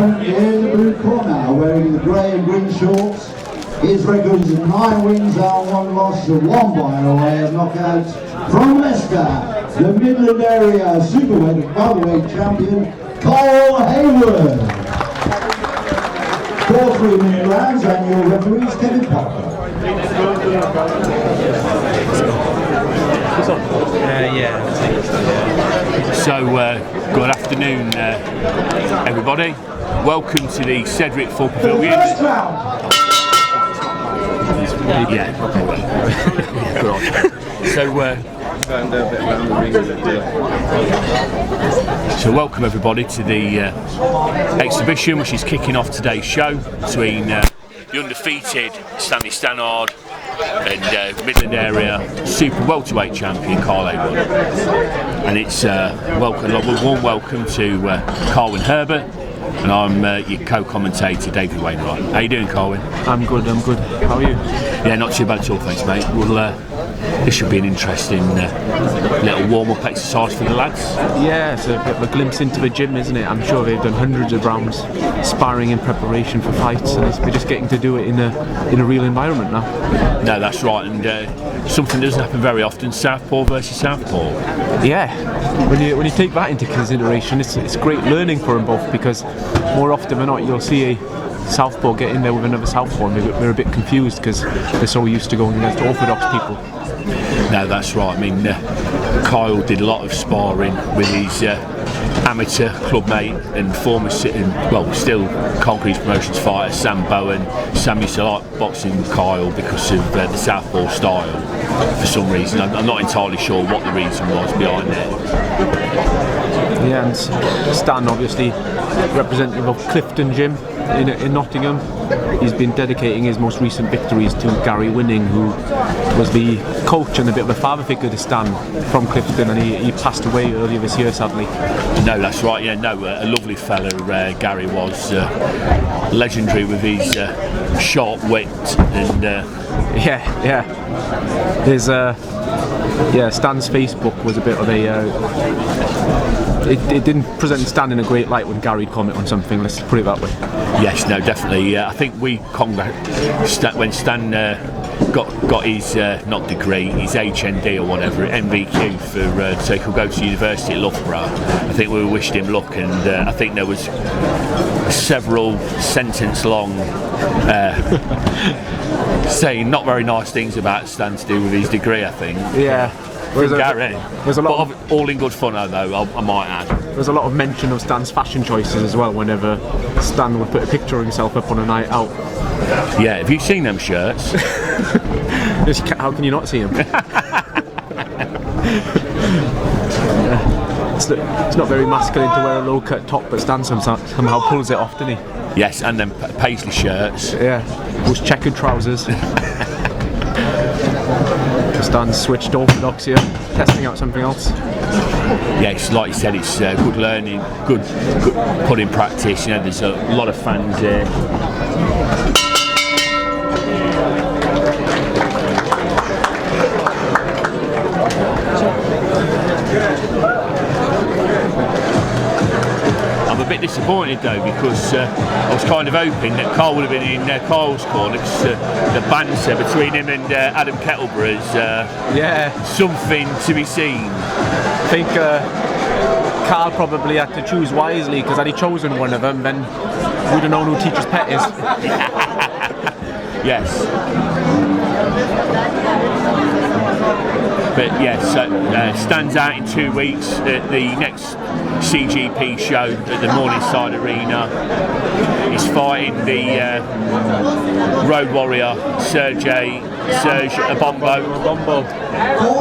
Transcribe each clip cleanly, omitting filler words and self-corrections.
opponent in the blue corner, wearing the grey and green shorts. His record is 9 wins and 1 loss, 1 by way of knockout. From Leicester, the Midland area superweight and welterweight champion, Haywood. 4 3-minute rounds, and your referees, Kevin Parker. So, good afternoon, everybody. Welcome to the Cedric Full Pavilion. So welcome everybody to the exhibition, which is kicking off today's show between the undefeated Stanard and Midland area super welterweight champion Haywood. And it's a warm welcome to Carwyn Herbert, and I'm your co-commentator David Wainwright. How you doing, Carwyn? I'm good. How are you? Yeah, not too bad at all, thanks, mate. Well, this should be an interesting little warm-up exercise for the lads. Yeah, it's a bit of a glimpse into the gym, isn't it? I'm sure they've done hundreds of rounds sparring in preparation for fights, and we're just getting to do it in a real environment now. No, that's right, and something doesn't happen very often. Southpaw versus Southpaw. Yeah, when you take that into consideration, it's great learning for them both, because more often than not you'll see a Southpaw get in there with another Southpaw and they're a bit confused because they're so used to going against orthodox people. No, that's right. I mean, Kyle did a lot of sparring with his amateur clubmate and former still Concrete Promotions fighter Sam Bowen. Sam used to like boxing Kyle because of the Southpaw style for some reason. I'm not entirely sure what the reason was behind it. Yeah, and Stann, obviously representative of Clifton Gym in Nottingham. He's been dedicating his most recent victories to Gary Winning, who was the coach and a bit of a father figure to Stann from Clifton, and he passed away earlier this year, sadly. No, that's right. Yeah, no, a lovely fella. Gary was legendary with his sharp wit and. His Stan's Facebook was a bit of a. It didn't present Stann in a great light when Gary'd comment on something, let's put it that way. Yes, no, definitely. I think when Stann got his not degree, his HND or whatever, MVQ for so he could go to university at Loughborough. I think we wished him luck, and I think there was several sentence long saying not very nice things about Stann to do with his degree, I think. Yeah. Gary. There's a lot of all in good fun though, I might add. There's a lot of mention of Stan's fashion choices as well whenever Stann would put a picture of himself up on a night out. Yeah, have you seen them shirts? How can you not see them? It's not very masculine to wear a low-cut top, but Stann somehow pulls it off, doesn't he? Yes, and then paisley shirts. Yeah, those checkered trousers. Stan's switched orthodox here, testing out something else. Yes, like you said, it's good learning, good put in practice. You know, there's a lot of fans here. I'm a bit disappointed though, because I was kind of hoping that Carl would have been in Carl's corner, because the banter between him and Adam Kettleborough is something to be seen. I think Carl probably had to choose wisely, because had he chosen one of them, then we'd have known who Teacher's Pet is. Yes. But yes, stands out in 2 weeks at the next CGP show at the Morningside Arena. He's fighting the Road Warrior Serge Abombo.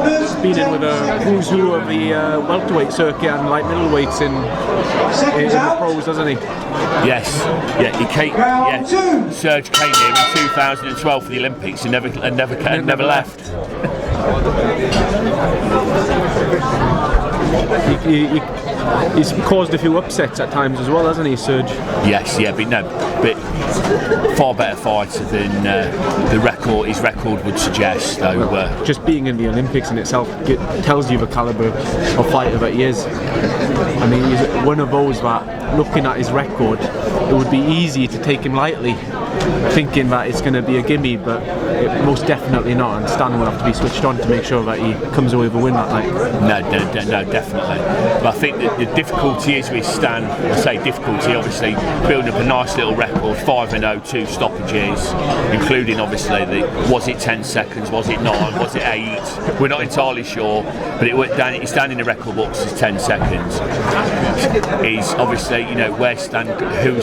He's been in with a who's who of the welterweight circuit and light middleweights in the pros, doesn't he? Yes, yeah, he came. Yeah, Serge came here in 2012 for the Olympics and never left. he's caused a few upsets at times as well, hasn't he, Serge? Yes, yeah, but far better fighter than his record would suggest. Though just being in the Olympics in itself tells you the calibre of fighter that he is. I mean, he's one of those that, looking at his record, it would be easy to take him lightly, thinking that it's going to be a gimme, but most definitely not, and Stann will have to be switched on to make sure that he comes away with a win that night. No, definitely. But I think that the difficulty is with Stann, I say difficulty, obviously, building up a nice little record, 5-0, 2 stoppages, including obviously was it 10 seconds, was it 9, was it 8? We're not entirely sure, but it's down in the record books as 10 seconds. Is obviously, where Stann, who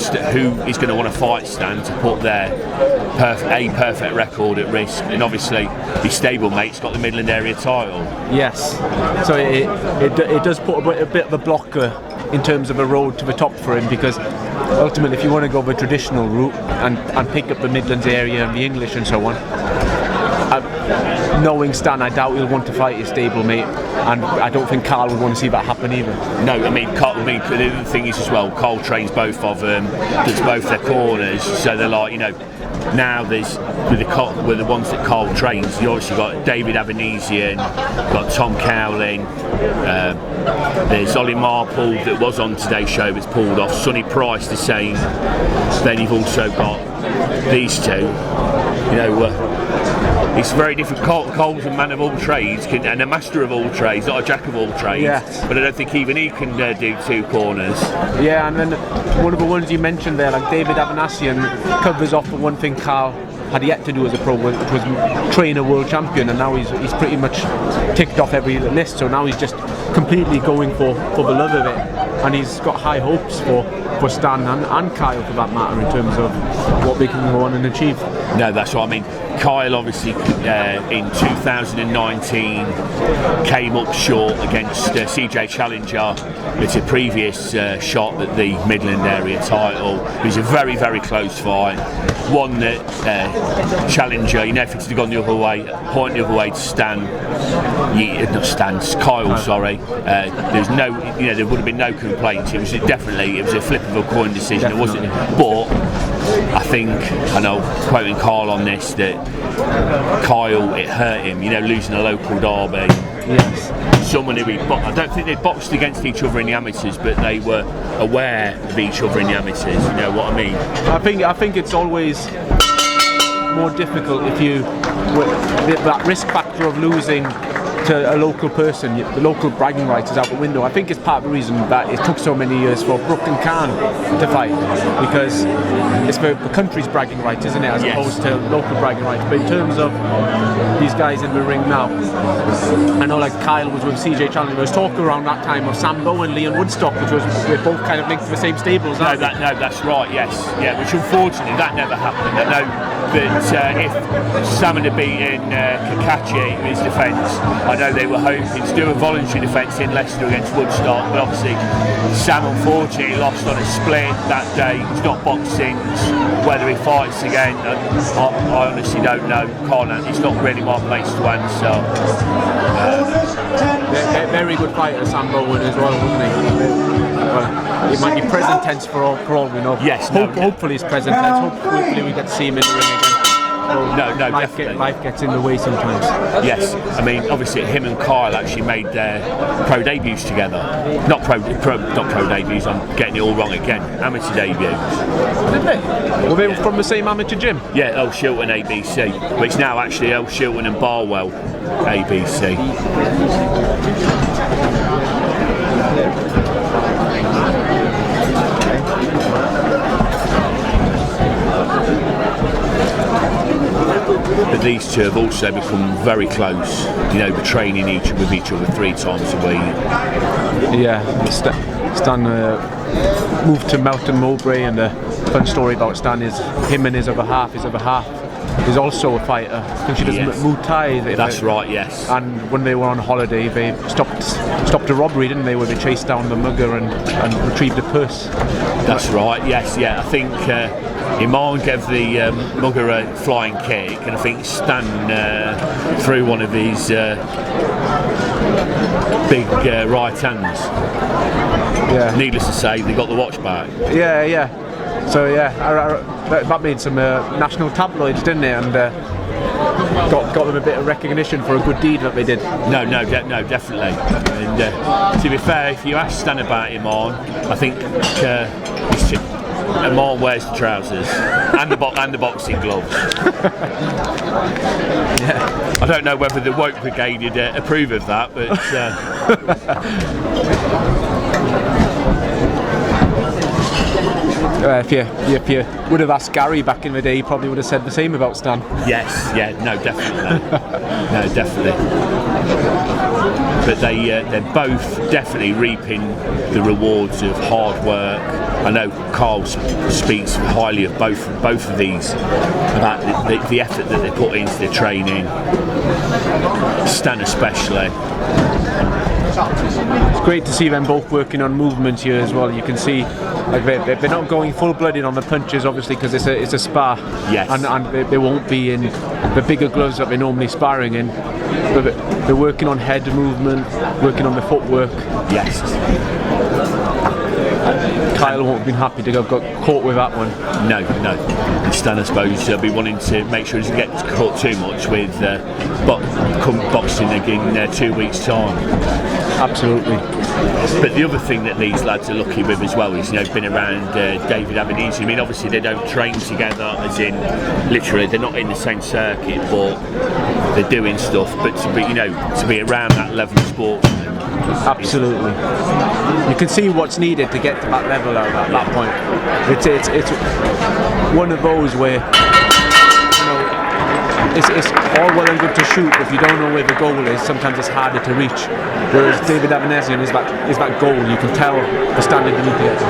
is going to want to fight Stann to put their perfect record at risk, and obviously his stablemate's got the Midland area title. Yes, so it does put a bit of a blocker in terms of a road to the top for him, because ultimately if you want to go the traditional route and pick up the Midlands area and the English and so on, knowing Stann, I doubt he'll want to fight his stablemate, and I don't think Carl would want to see that happen either. No, the other thing is as well, Carl trains both of them, does both their corners, so they're like, now there's with the ones that Carl trains, you obviously got David Avanesian, got Tom Cowling, there's Ollie Marple that was on today's show that's pulled off, Sonny Price the same, then you've also got these two, it's very different. Cole's a man of all trades and a master of all trades, not a jack of all trades. Yes. But I don't think even he can do 2 corners. Yeah, and then one of the ones you mentioned there, like David Avanesian, covers off the one thing Carl had yet to do as a pro, which was train a world champion, and now he's pretty much ticked off every list. So now he's just completely going for the love of it, and he's got high hopes for Stann and Kyle for that matter in terms of what they can go on and achieve. No, that's what I mean. Kyle obviously in 2019 came up short against CJ Challenger. It's a previous shot at the Midland area title. It was a very, very close fight. One that Challenger, if it had gone the other way, point the other way to Stann, Kyle, sorry. There's no, there would have been no complaints. It was a flip of a coin decision. Definitely. It wasn't, but I think, I know, quoting Carl on this, that Kyle, it hurt him, losing a local derby. Yes. Someone who I don't think they boxed against each other in the amateurs, but they were aware of each other in the amateurs. You know what I mean? I think it's always more difficult if you that risk factor of losing to a local person, the local bragging rights is out the window. I think it's part of the reason that it took so many years for Brook and Khan to fight, because it's the country's bragging rights, isn't it, as opposed to local bragging rights. But in terms of these guys in the ring now, I know like Kyle was with CJ Chandler. There was talk around that time of Sambo and Leon Woodstock, which was we're both kind of linked to the same stables. No, that's right. Yes, which unfortunately that never happened. I know that if Salmon had beaten Kakachi in his defence, I know they were hoping to do a voluntary defence in Leicester against Woodstock, but obviously Sam unfortunately lost on a split that day. He's not boxed since. Whether he fights again, I honestly don't know. It's not really my place to answer. Very good fighter, Sam Bowen as well, wasn't he? It might be present tense for all we know. Yes. Hopefully it's present tense. Hopefully we get to see him in the ring again. Life gets in the way sometimes. Yes, I mean obviously him and Kyle actually made their pro debuts together. Not pro debuts. I'm getting it all wrong again. Amateur debuts. Did they? Were they from the same amateur gym? Yeah, Earl Shilton ABC, but it's now actually Earl Shilton and Barwell ABC. But these two have also become very close, training with each other 3 times a week. Yeah, Stann moved to Melton Mowbray, and the fun story about Stann is him and his other half is also a fighter. I think she does Muay Thai. That's right, yes. And when they were on holiday, they stopped a robbery, didn't they, where they chased down the mugger and retrieved a purse. That's right, yes, yeah. I think Iman gave the mugger a flying kick, and I think Stann threw one of his big right hands. Yeah. Needless to say, they got the watch back. Yeah. So yeah, that made some national tabloids, didn't it? And got them a bit of recognition for a good deed that they did. No, definitely. And to be fair, if you ask Stann about him on, I think Amon wears the trousers and the boxing gloves. Yeah. I don't know whether the woke brigade would approve of that, but. If you would have asked Gary back in the day, he probably would have said the same about Stann. Yes, definitely. No, definitely. But they're both definitely reaping the rewards of hard work. I know Carl speaks highly of both of these, about the effort that they put into their training. Stann especially. It's great to see them both working on movement here as well. You can see like they're not going full-blooded on the punches, obviously, because it's a spar. Yes. And they won't be in the bigger gloves that they're normally sparring in. But they're working on head movement, working on the footwork. Yes. Kyle won't have been happy to have got caught with that one. No. And Stann, I suppose, will be wanting to make sure he doesn't get caught too much with boxing again in 2 weeks' time. Absolutely. But the other thing that these lads are lucky with as well is, been around David Avenese. I mean, obviously they don't train together, as in literally they're not in the same circuit, but they're doing stuff. But to be around that level of sportsman. Absolutely. You can see what's needed to get to that level at that point. It's one of those where it's all well and good to shoot, but if you don't know where the goal is, sometimes it's harder to reach. Whereas David Avenesian is that goal. You can tell the standard you need to get to.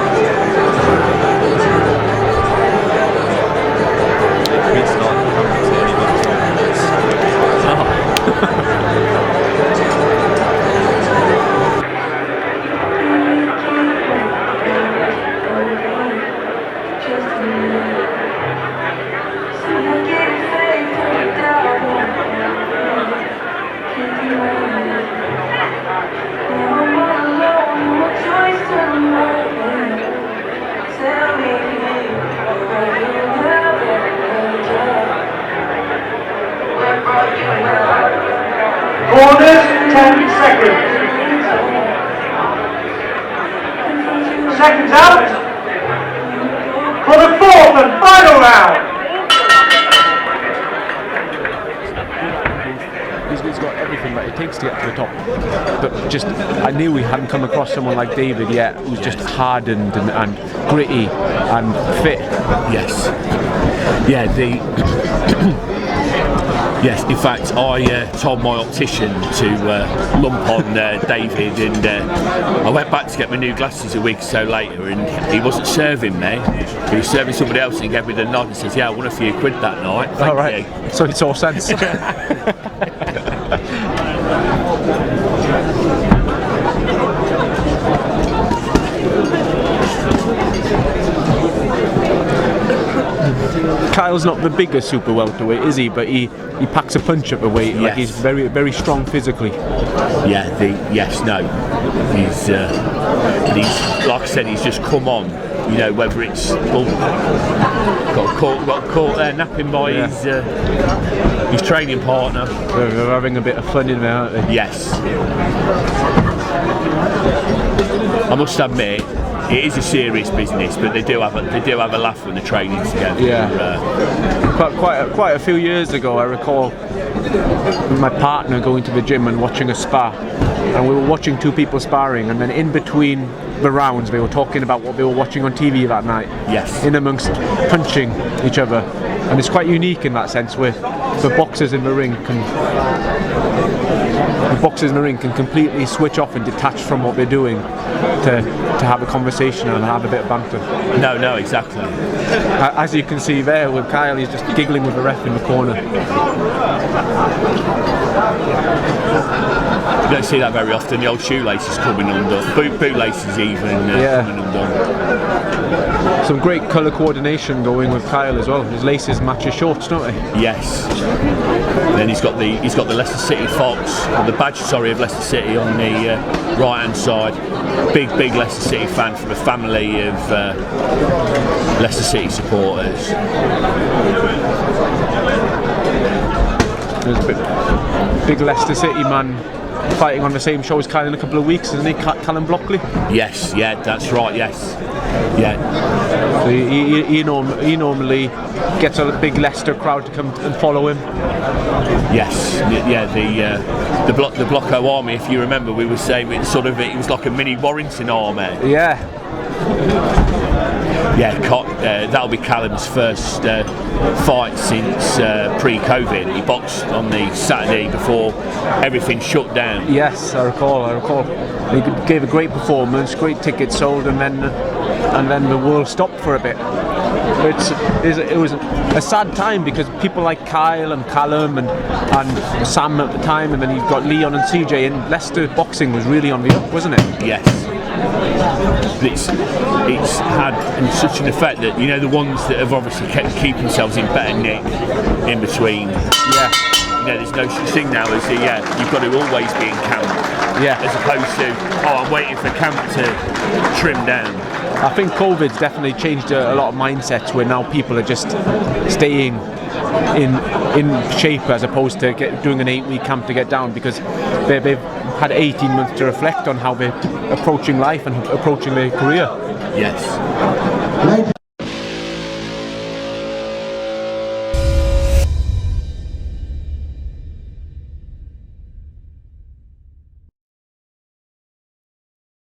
Corners, 10 seconds. Seconds out for the fourth and final round. He's got everything that it takes to get to the top. But I knew we hadn't come across someone like David yet, who's just hardened and gritty and fit. Yes. Yeah, yes, in fact, I told my optician to lump on David, and I went back to get my new glasses a week or so later, and he wasn't serving me. He was serving somebody else, and he gave me the nod and says, "Yeah, I won a few quid that night." Thank you. So it's all sense. Kyle's not the biggest super welterweight, is he? But he packs a punch at the weight. Yes. Like he's very, very strong physically. Yeah, he's like I said, he's just come on. Whether it's got caught there napping by his training partner. They're having a bit of fun in there, aren't they? Yes. I must admit, it is a serious business, but they do have a laugh when they're training together. Yeah. Quite a few years ago, I recall my partner going to the gym and watching a spar, and we were watching two people sparring, and then in between the rounds they were talking about what they were watching on TV that night. Yes. In amongst punching each other, and it's quite unique in that sense where the boxers in the ring can completely switch off and detach from what they're doing to have a conversation and have a bit of banter. No, exactly. As you can see there with Kyle, he's just giggling with the ref in the corner. You don't see that very often. The old shoelaces coming undone, bootlaces even coming undone. Some great colour coordination going with Kyle as well. His laces match his shorts, don't they? Yes. Then he's got the Leicester City Fox, or the badge, sorry, of Leicester City on the right hand side. Big Leicester City fan from a family of Leicester City supporters. There's a big Leicester City man fighting on the same show as Kyle in a couple of weeks, isn't he? Callum Blockley? Yes, yeah, that's right, yes. Yeah. So he normally gets a big Leicester crowd to come and follow him. Yes, yeah, the Blocko army, if you remember, we were saying it was like a mini Warrington army. Yeah. Yeah, that'll be Callum's first fight since pre-COVID. He boxed on the Saturday before everything shut down. Yes, I recall. He gave a great performance, great tickets sold, and then the world stopped for a bit. It was a sad time because people like Kyle and Callum and Sam at the time, and then you've got Leon and CJ, and Leicester boxing was really on the up, wasn't it? Yes. It's had such an effect that, you know, the ones that have obviously keep themselves in better nick in between. Yeah. You know, there's no such thing now as you've got to always be in camp. Yeah. As opposed to, I'm waiting for camp to trim down. I think COVID's definitely changed a lot of mindsets where now people are just staying in shape as opposed to doing an 8-week camp to get down, because they've had 18 months to reflect on how they're approaching life and approaching their career. Yes.